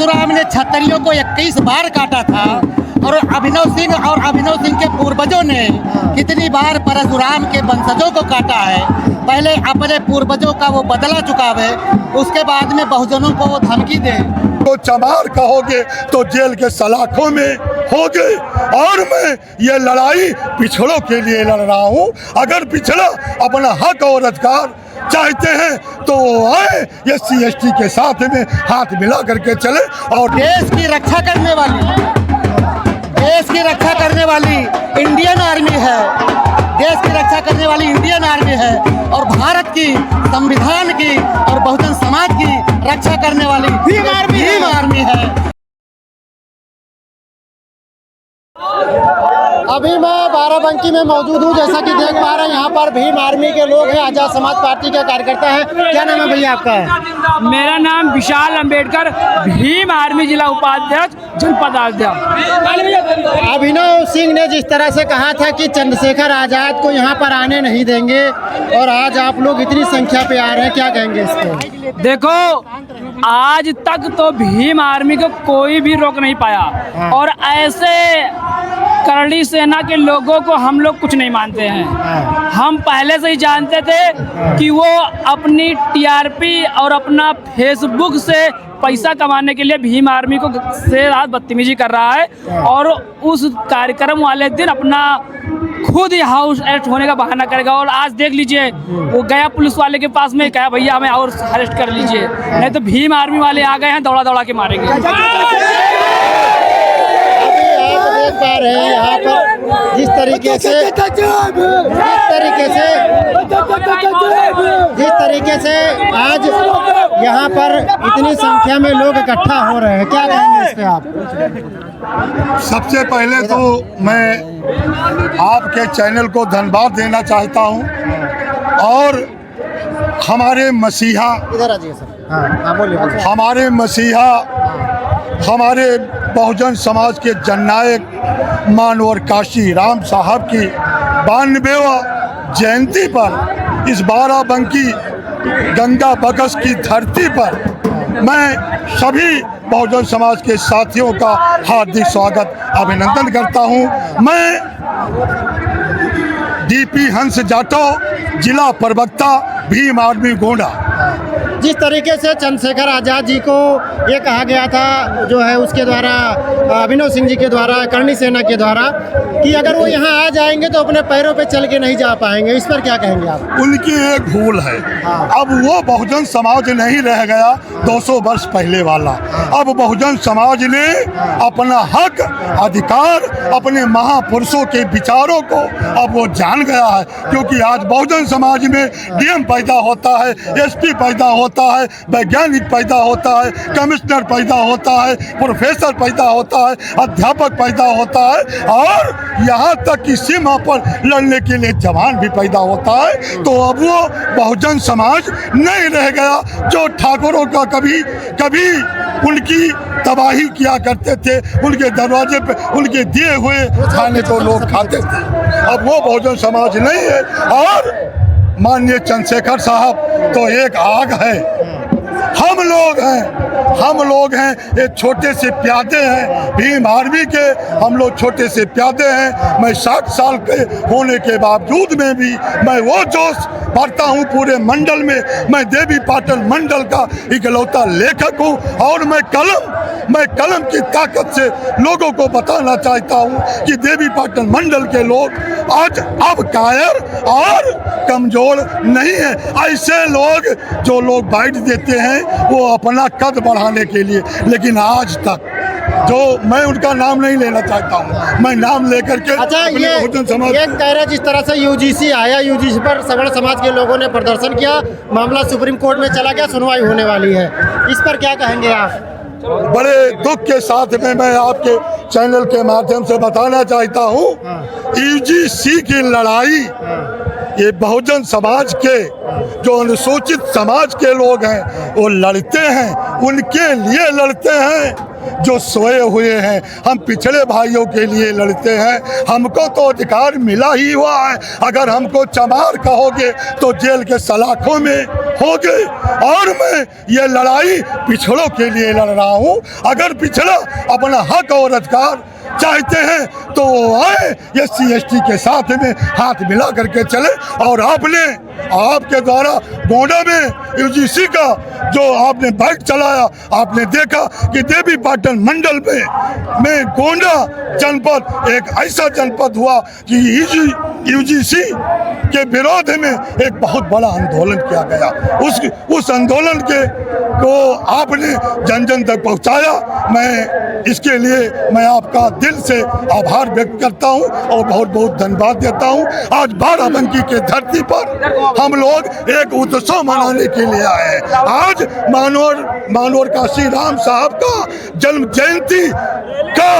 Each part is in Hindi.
परशुराम ने क्षत्रियों को 21 बार काटा था और अभिनव सिंह के पूर्वजों ने कितनी बार परशुराम के वंशजों को काटा है। पहले अपने पूर्वजों का वो बदला चुकावे, उसके बाद में बहुजनों को वो धमकी दे। तो चमार कहोगे तो जेल के सलाखों में होगे। और मैं ये लड़ाई पिछड़ों के लिए लड़ रहा हूँ। अगर पिछड़ा अपना हक और अधिकार चाहते हैं तो आए SC/ST के साथ में हाथ मिला करके चले। और देश की रक्षा करने वाली इंडियन आर्मी है, देश की रक्षा करने वाली इंडियन आर्मी है और भारत की संविधान की और बहुजन समाज की रक्षा करने वाली भीम आर्मी है। अभी मैं बाराबंकी में मौजूद हूँ। जैसा कि देख पा रहे हैं यहाँ पर भीम आर्मी के लोग हैं, आजाद समाज पार्टी के कार्यकर्ता हैं। क्या नाम है भैया आपका? मेरा नाम विशाल अंबेडकर, भीम आर्मी जिला उपाध्यक्ष, जनपद अयोध्या। अभिनव सिंह ने जिस तरह से कहा था कि चंद्रशेखर आजाद को यहाँ पर आने नहीं देंगे और आज आप लोग इतनी संख्या पे आ रहे हैं, क्या कहेंगे इसको? देखो, आज तक तो भीम आर्मी को कोई भी रोक नहीं पाया और ऐसे करणी सेना के लोगों को हम लोग कुछ नहीं मानते हैं। हम पहले से ही जानते थे कि वो अपनी TRP और अपना फेसबुक से पैसा कमाने के लिए भीम आर्मी को से रात बदतमीजी कर रहा है और उस कार्यक्रम वाले दिन अपना खुद ही हाउस अरेस्ट होने का बहाना करेगा। और आज देख लीजिए, वो गया पुलिस वाले के पास में, कहा भैया हमें और अरेस्ट कर लीजिए, नहीं तो भीम आर्मी वाले आ गए हैं, दौड़ा दौड़ा के मारेंगे। देख पा रहे हैं यहाँ पर जिस तरीके से आज यहाँ पर इतनी संख्या में लोग इकट्ठा हो रहे हैं, क्या कहेंगे इस पे आप? सबसे पहले तो मैं आपके चैनल को धन्यवाद देना चाहता हूँ और हमारे मसीहा, इधर आ जाइए सर। हाँ बोलिए। हमारे मसीहा, हमारे बहुजन समाज के जननायक मानवर काशी राम साहब की 92वां जयंती पर इस बाराबंकी गंगा बकस की धरती पर मैं सभी बहुजन समाज के साथियों का हार्दिक स्वागत अभिनंदन करता हूं। मैं DP हंस जाटव, जिला प्रवक्ता, भीम आर्मी गोंडा। जिस तरीके से चंद्रशेखर आजाद जी को ये कहा गया था, जो है उसके द्वारा अभिनव सिंह जी के द्वारा, करणी सेना के द्वारा, कि अगर वो यहाँ आ जाएंगे तो अपने पैरों पे चल के नहीं जा पाएंगे, इस पर क्या कहेंगे आप? उनकी एक भूल है। अब वो बहुजन समाज नहीं रह गया 200 वर्ष पहले वाला। अब बहुजन समाज ने अपना हक, अधिकार, अपने महापुरुषों के विचारों को अब वो जान गया है। क्योंकि आज बहुजन समाज में DM पैदा होता है, SP पैदा होता है, वैज्ञानिक पैदा होता है, कमिश्नर पैदा होता है, प्रोफेसर पैदा होता है, अध्यापक पैदा होता है और यहाँ तक कि सीमा पर लड़ने के लिए जवान भी पैदा होता है। तो अब वो बहुजन समाज नहीं रह गया जो ठाकुरों का कभी उनकी तबाही किया करते थे, उनके दरवाजे पे उनके दिए हुए खाने को लोग खाते थे। अब वो बहुजन समाज नहीं है। और माननीय चंद्रशेखर साहब तो एक आग है, हम लोग हैं एक छोटे से प्यादे हैं, भीम आर्मी के हम लोग छोटे से प्यादे हैं। मैं 60 साल के होने के बावजूद में भी मैं वो जोश भरता हूँ पूरे मंडल में। मैं देवी पाटन मंडल का इकलौता लेखक हूँ और मैं कलम की ताकत से लोगों को बताना चाहता हूँ कि देवी पाटन मंडल के लोग आज अब कायर और कमजोर नहीं है। ऐसे लोग जो लोग बाइट देते हैं वो अपना कद बढ़ाने के लिए, लेकिन आज तक जो मैं उनका नाम नहीं लेना चाहता हूँ, मैं नाम लेकर के अच्छा, ये कह रहे जिस तरह से UGC आया, UGC पर सवर्ण समाज के लोगों ने प्रदर्शन किया, मामला सुप्रीम कोर्ट में चला गया, सुनवाई होने वाली है, इस पर क्या कहेंगे आप? बड़े दुख के साथ में मैं आपके चैनल के माध्यम से बताना चाहता हूँ, UGC की लड़ाई ये बहुजन समाज के जो अनुसूचित समाज के लोग हैं वो लड़ते हैं, उनके लिए लड़ते हैं। जो सोए हुए हैं। हम पिछड़े भाइयों के लिए लड़ते हैं, हमको तो अधिकार मिला ही हुआ है। अगर हमको चमार कहोगे तो जेल के सलाखों में होगे। और मैं ये लड़ाई पिछड़ों के लिए लड़ रहा हूँ। अगर पिछड़ा अपना हक और अधिकार चाहते हैं तो वो आए, SC/ST के साथ में हाथ मिला करके चले। और आपके द्वारा गोंडा में UGC का जो आपने बाइक चलाया, आपने देखा कि देवी पाटन मंडल में गोंडा जनपद एक ऐसा जनपद हुआ कि UGC के विरोध में एक बहुत बड़ा आंदोलन किया गया। उस आंदोलन को आपने जन जन तक पहुंचाया। मैं इसके लिए मैं आपका दिल से आभार व्यक्त करता हूं और बहुत बहुत धन्यवाद देता हूं। आज बाराबंकी के धरती पर हम लोग एक उत्सव मनाने के लिए आए हैं। आज मानोर काशी राम साहब का जन्म जयंती का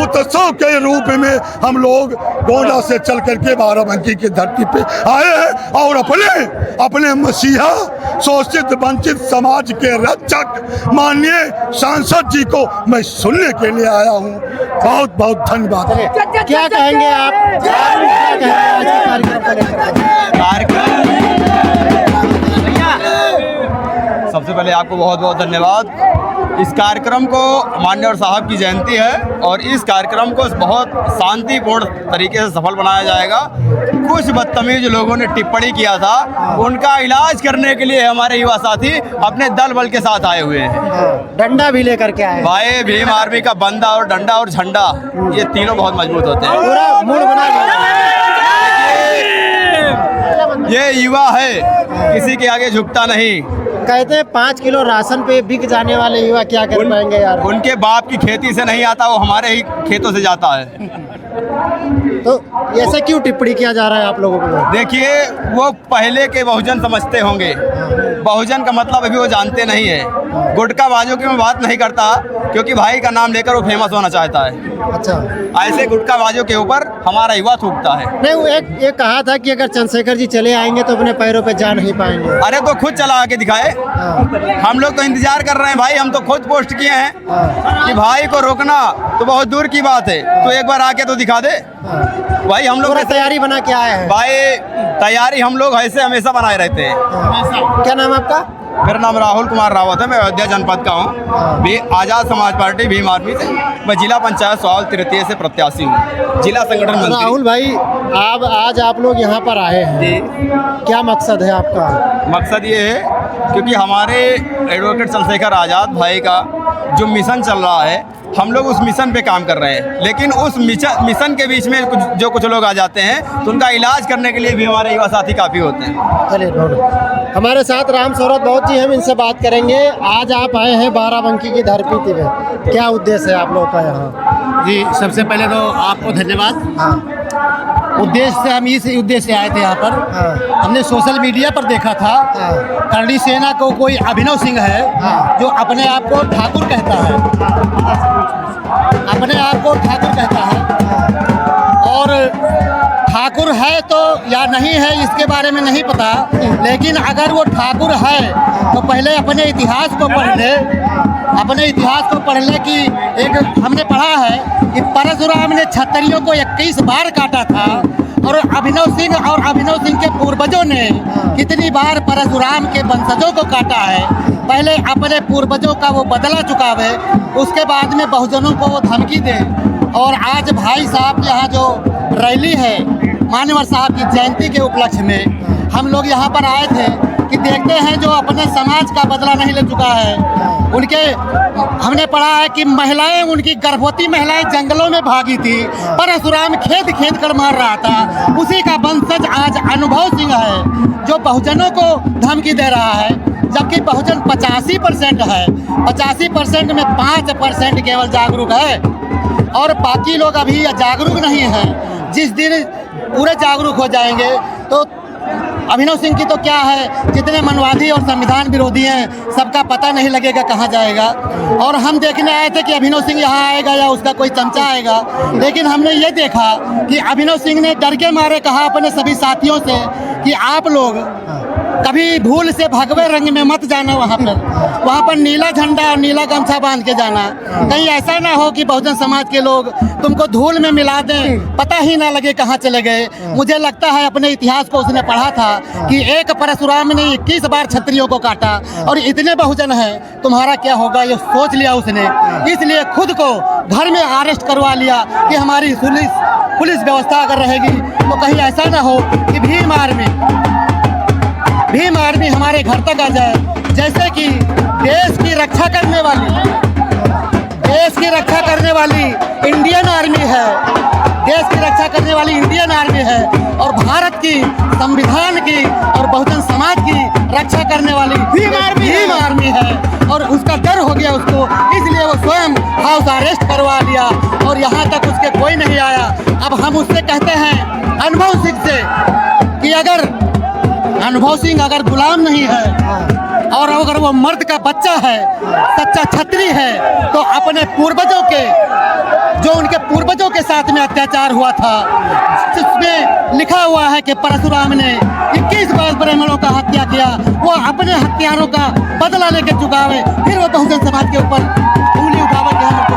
उत्सव के रूप में हम लोग गोंडा से चल करके बाराबंकी की धरती पे आए हैं और अपने मसीहा शोषित वंचित समाज के रक्षक माननीय सांसद जी को मैं सुनने के लिए आया हूँ। बहुत बहुत धन्यवाद। क्या कहेंगे आप? सबसे पहले आपको बहुत बहुत धन्यवाद। इस कार्यक्रम को माननीय साहब की जयंती है और इस कार्यक्रम को बहुत शांतिपूर्ण तरीके से सफल बनाया जाएगा। कुछ बदतमीज लोगों ने टिप्पणी किया था, उनका इलाज करने के लिए हमारे युवा साथी अपने दल बल के साथ आए हुए हैं। डंडा भी लेकर के आए भाई भीम आर्मी का बंदा और डंडा और झंडा ये तीनों बहुत मजबूत होते हैं। पूरा मूड बना ये युवा है, किसी के आगे झुकता नहीं। कहते हैं 5 किलो राशन पे बिक जाने वाले युवा क्या कर पाएंगे यार? उनके बाप की खेती से नहीं आता, वो हमारे ही खेतों से जाता है। तो ऐसे क्यों टिप्पणी किया जा रहा है आप लोगों को? देखिए, वो पहले के बहुजन समझते होंगे, बहुजन का मतलब अभी वो जानते नहीं है। गुटखा बाजों की मैं बात नहीं करता क्योंकि भाई का नाम लेकर वो फेमस होना चाहता है। अच्छा, ऐसे गुटखा बाजों के ऊपर हमारा युवा थूकता है। नहीं, वो एक कहा था कि अगर चंद्रशेखर जी चले आएंगे तो अपने पैरों पे जा नहीं पाएंगे। अरे तो खुद चला आके दिखाए। हम लोग तो इंतजार कर रहे हैं भाई, हम तो खुद पोस्ट किए हैं कि भाई को रोकना तो बहुत दूर की बात है, तो एक बार आके तो दिखा दे भाई। हम लोग तैयारी बना के आए हैं भाई, तैयारी हम लोग ऐसे हमेशा बनाए रहते हैं। क्या नाम है आपका? मेरा नाम राहुल कुमार रावत है, मैं अयोध्या जनपद का हूँ। आज़ाद समाज पार्टी भीम आर्मी से मैं जिला पंचायत सवाल तृतीय से प्रत्याशी हूँ, जिला संगठन मंत्री। राहुल भाई, आज आप लोग यहाँ पर आए हैं जी, क्या मकसद है आपका? मकसद ये है क्योंकि हमारे एडवोकेट चंद्रशेखर आज़ाद भाई का जो मिशन चल रहा है, हम लोग उस मिशन पे काम कर रहे हैं। लेकिन उस मिशन के बीच में कुछ लोग आ जाते हैं तो उनका इलाज करने के लिए भी हमारे युवा साथी काफ़ी होते हैं। चलिए, हमारे साथ राम शौरत बहुत जी, हम इनसे बात करेंगे। आज आप आए हैं बाराबंकी की धरती पे, क्या उद्देश्य है आप लोग का यहाँ? जी, सबसे पहले तो आपको धन्यवाद। हाँ, उद्देश्य से हम इस उद्देश्य से आए थे यहाँ पर। हमने सोशल मीडिया पर देखा था करणी सेना को कोई अभिनव सिंह है जो अपने आप को ठाकुर कहता है, अपने आप को ठाकुर कहता है। और ठाकुर है तो या नहीं है इसके बारे में नहीं पता, लेकिन अगर वो ठाकुर है तो पहले अपने इतिहास को पढ़ ले। अपने इतिहास को पढ़ ले कि एक हमने पढ़ा है कि परशुराम ने क्षत्रियों को 21 बार काटा था और अभिनव सिंह के पूर्वजों ने कितनी बार परशुराम के वंशजों को काटा है। पहले अपने पूर्वजों का वो बदला चुकावे, उसके बाद में बहुजनों को वो धमकी दे। और आज भाई साहब यहाँ जो रैली है मान्यवर साहब की जयंती के उपलक्ष्य में हम लोग यहाँ पर आए थे कि देखते हैं जो अपने समाज का बदला नहीं ले चुका है। उनके हमने पढ़ा है कि महिलाएं, उनकी गर्भवती महिलाएं जंगलों में भागी थी, परशुराम खेद कर मार रहा था। उसी का वंशज आज अनुभव सिंह है जो बहुजनों को धमकी दे रहा है, जबकि बहुजन 85% है। 85% में 5% केवल जागरूक है और बाकी लोग अभी जागरूक नहीं हैं। जिस दिन पूरे जागरूक हो जाएंगे तो अभिनव सिंह की तो क्या है, जितने मनवादी और संविधान विरोधी हैं सबका पता नहीं लगेगा कहाँ जाएगा। और हम देखने आए थे कि अभिनव सिंह यहाँ आएगा या उसका कोई चमचा आएगा, लेकिन हमने ये देखा कि अभिनव सिंह ने डर के मारे कहा अपने सभी साथियों से कि आप लोग कभी भूल से भगवे रंग में मत जाना वहाँ पर। वहाँ पर नीला झंडा और नीला गमछा बांध के जाना। कहीं ऐसा ना हो कि बहुजन समाज के लोग तुमको धूल में मिला दें, पता ही ना लगे कहाँ चले गए। मुझे लगता है अपने इतिहास को उसने पढ़ा था कि एक परशुराम ने 21 बार क्षत्रियों को काटा और इतने बहुजन हैं, तुम्हारा क्या होगा ये सोच लिया उसने। इसलिए खुद को घर में अरेस्ट करवा लिया कि हमारी पुलिस व्यवस्था अगर रहेगी तो कहीं ऐसा ना हो कि भीम आर्मी हमारे घर तक आ जाए। जैसे कि देश की रक्षा करने वाली इंडियन आर्मी है, देश की रक्षा करने वाली इंडियन आर्मी है और भारत की संविधान की और बहुजन समाज की रक्षा करने वाली भीम आर्मी है और उसका डर हो गया उसको, इसलिए वो स्वयं हाउस अरेस्ट करवा लिया और यहाँ तक उसके कोई नहीं आया। अब हम उससे कहते हैं अनुभव सिंह से कि अगर अनुभव सिंह अगर गुलाम नहीं है और अगर वो मर्द का बच्चा है, सच्चा क्षत्रिय है, तो अपने पूर्वजों के जो उनके पूर्वजों के साथ में अत्याचार हुआ था, जिसमें लिखा हुआ है कि परशुराम ने 21 बार ब्राह्मणों का हत्या किया, वो अपने हत्यारों का बदला लेके चुकावे, फिर वो बहुजन समाज के ऊपर उंगली उठा